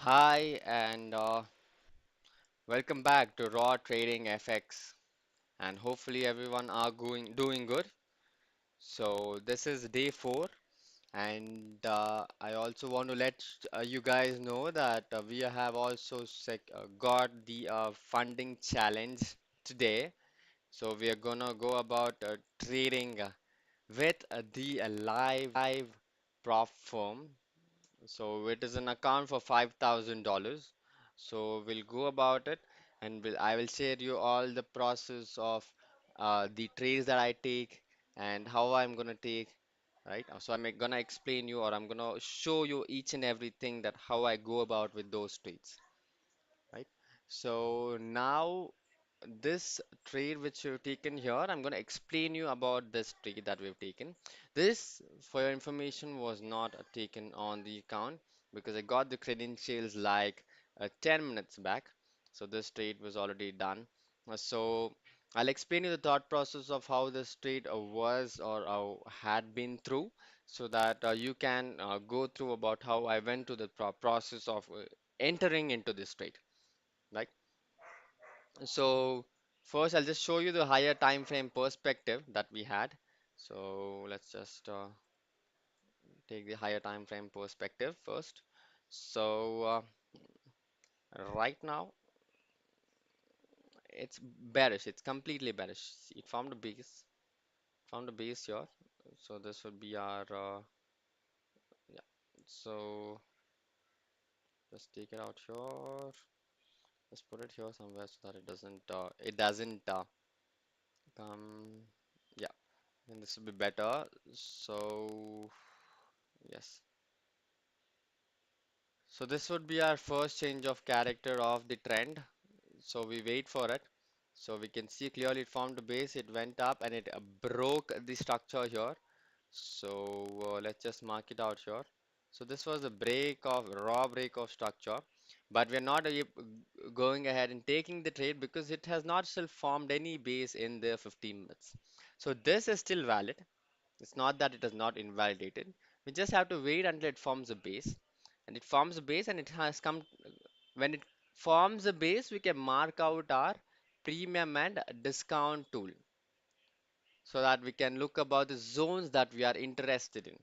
Hi and welcome back to Raw Trading FX, and hopefully everyone are going doing good. So this is day 4, and I also want to let you guys know that we have also got the funding challenge today. So we are gonna go about trading with the live prop firm. So it is an account for $5,000. So we'll go about it, and I will share you all the process of the trades that I take and how I'm gonna take, right? So I'm gonna explain you, or I'm gonna show you each and everything that how I go about with those trades, right? So now this trade which you've taken here, I'm going to explain you about this trade that we've taken. This, for your information, was not taken on the account because I got the credentials like 10 minutes back. So this trade was already done. So I'll explain you the thought process of how this trade was or had been through so that you can go through about how I went to the process of entering into this trade, right? So first, I'll just show you the higher time frame perspective that we had. So let's just take the higher time frame perspective first. So right now, it's bearish. It's completely bearish. It found a base here. So this would be our yeah. So just take it out here. Just put it here somewhere so that it doesn't come. Yeah, and this would be better. So yes. So this would be our first change of character of the trend. So we wait for it. So we can see clearly it formed a base, it went up and it broke the structure here. So let's just mark it out here. So this was a raw break of structure, but we're not going ahead and taking the trade because it has not still formed any base in the 15 minutes. So this is still valid. It's not that it is not invalidated. We just have to wait until it forms a base. And it forms a base and it has come, when it forms a base, we can mark out our premium and discount tool so that we can look about the zones that we are interested in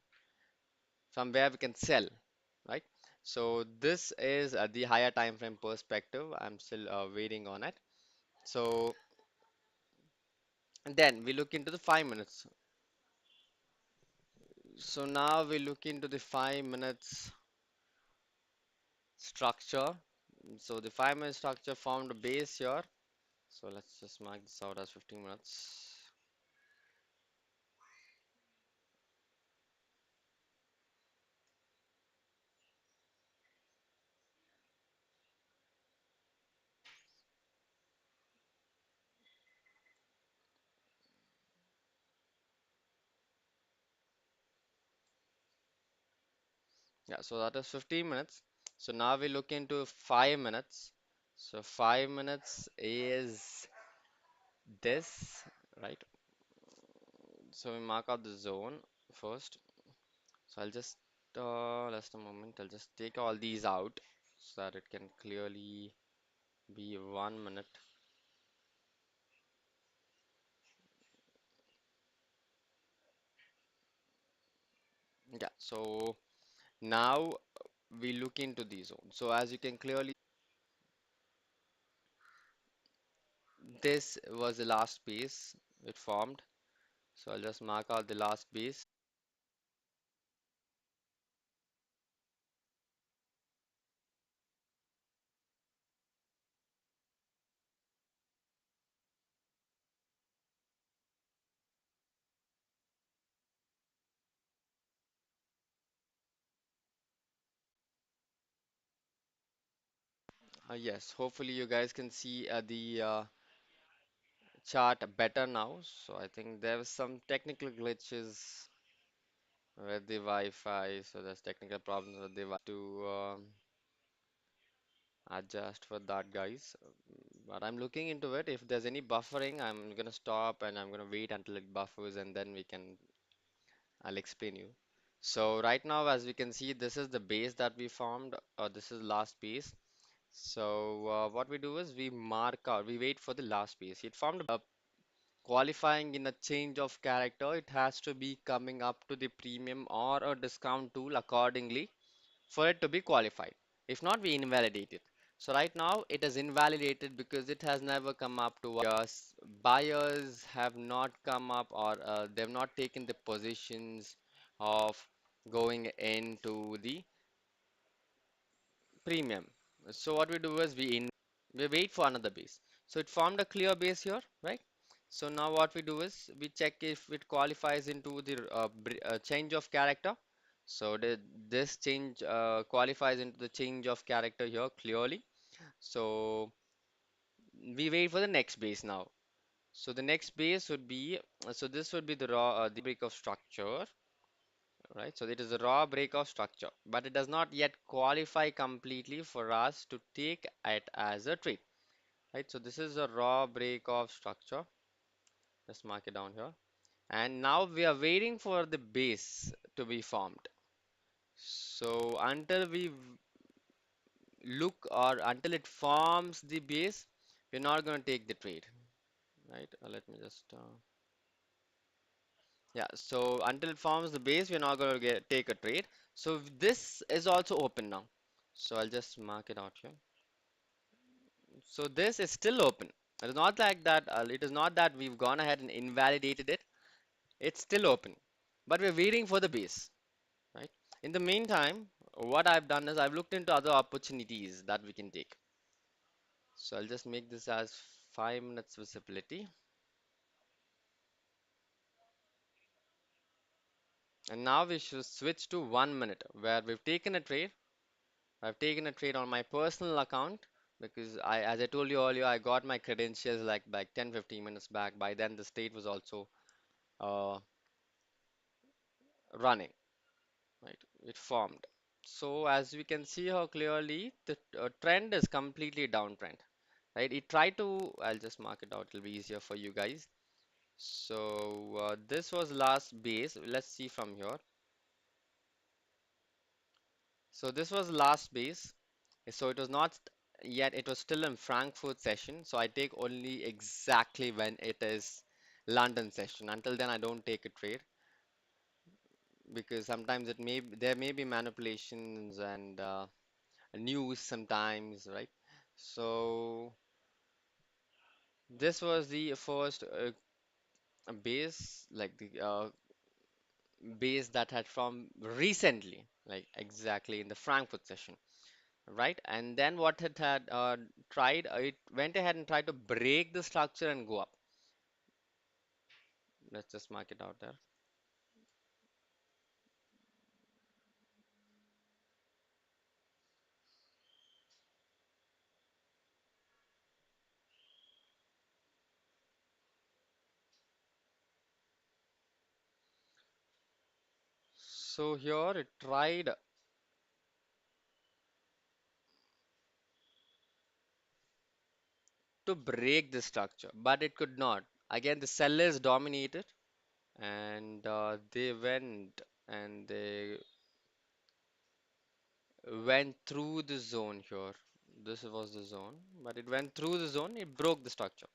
from where we can sell, right? So this is the higher time frame perspective. I'm still waiting on it. So and then we look into the 5 minutes. So now we look into the 5 minutes structure. So the 5 minute structure formed a base here. So let's just mark this out as 15 minutes. Yeah, so that is 15 minutes. So now we look into 5 minutes. So 5 minutes is this, right? So we mark out the zone first. So I'll just a moment, I'll just take all these out so that it can clearly be 1 minute. Yeah, so now we look into the zone. So as you can clearly, this was the last piece it formed. So I'll just mark out the last piece. Yes, hopefully you guys can see the chart better now. So I think there was some technical glitches with the Wi-Fi. So there's technical problems with the Wi-Fi to adjust for that, guys. But I'm looking into it. If there's any buffering, I'm gonna stop and I'm gonna wait until it buffers and then I'll explain you. So right now, as we can see, this is the base that we formed, or this is last base. So what we do is we mark out, we wait for the last base. It formed a qualifying in a change of character. It has to be coming up to the premium or a discount tool accordingly for it to be qualified. If not, we invalidate it. So right now it is invalidated because it has never come up to us. Buyers have not come up, or they've not taken the positions of going into the premium. So what we do is we wait for another base. So it formed a clear base here, right? So now what we do is we check if it qualifies into the change of character. So this change qualifies into the change of character here clearly. So we wait for the next base now. So the next base would be, so this would be the the break of structure, right? So it is a raw break of structure, but it does not yet qualify completely for us to take it as a trade, right? So this is a raw break of structure. Let's mark it down here. And now we are waiting for the base to be formed. So until we look, or until it forms the base, we're not going to take the trade, right? Let me just, yeah. So until it forms the base, we're not going to take a trade. So this is also open now. So I'll just mark it out here. So this is still open. It is not like that. It is not that we've gone ahead and invalidated it. It's still open, but we're waiting for the base, right? In the meantime, what I've done is I've looked into other opportunities that we can take. So I'll just make this as 5 minutes visibility. And now we should switch to 1 minute where we've taken a trade. I've taken a trade on my personal account because as I told you earlier, I got my credentials like 10, 15 minutes back. By then, the state was also uh, running, right? It formed. So as we can see how clearly the trend is completely downtrend, right? It tried to, I'll just mark it out, it'll be easier for you guys. So this was last base. Let's see from here. So this was last base. So it was not yet, it was still in Frankfurt session. So I take only exactly when it is London session. Until then, I don't take a trade because sometimes there may be manipulations and news sometimes, right? So this was the first base, like the base that had from recently, like exactly in the Frankfurt session, right? And then what it had tried, it went ahead and tried to break the structure and go up. Let's just mark it out there. So here it tried to break the structure, but it could not. Again, the sellers dominated, and they went and they went through the zone here. This was the zone, but it went through the zone, it broke the structure.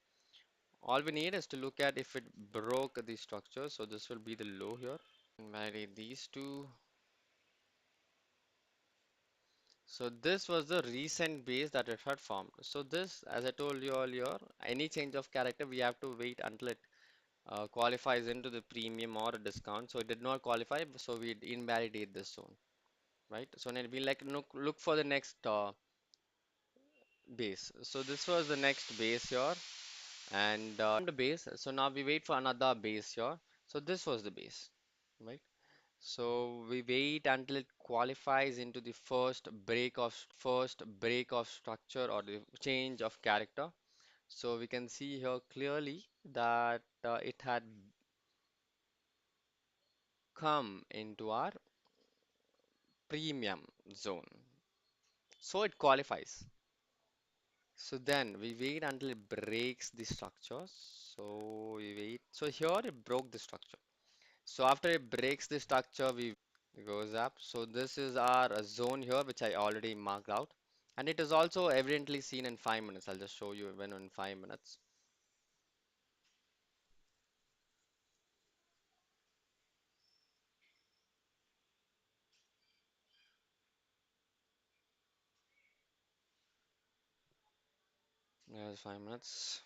All we need is to look at if it broke the structure. So this will be the low here. Invalidate these two. So this was the recent base that it had formed. So this, as I told you earlier, any change of character, we have to wait until it qualifies into the premium or a discount. So it did not qualify, so we invalidate this zone, right? So then we like look for the next base. So this was the next base here, and the base. So now we wait for another base here. So this was the base, right? So we wait until it qualifies into the first break of structure or the change of character. So we can see here clearly that it had come into our premium zone. So it qualifies. So then we wait until it breaks the structure. So we wait. So here it broke the structure. So after it breaks the structure, we It goes up. So this is our zone here, which I already marked out. And it is also evidently seen in 5 minutes. I'll just show you when in 5 minutes. There's 5 minutes.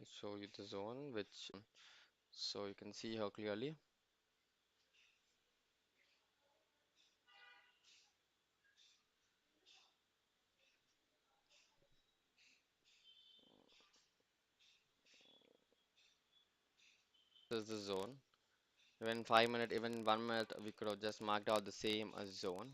I'll show you the zone, which so you can see here clearly. This is the zone. Even 5 minutes, even 1 minute, we could have just marked out the same as zone.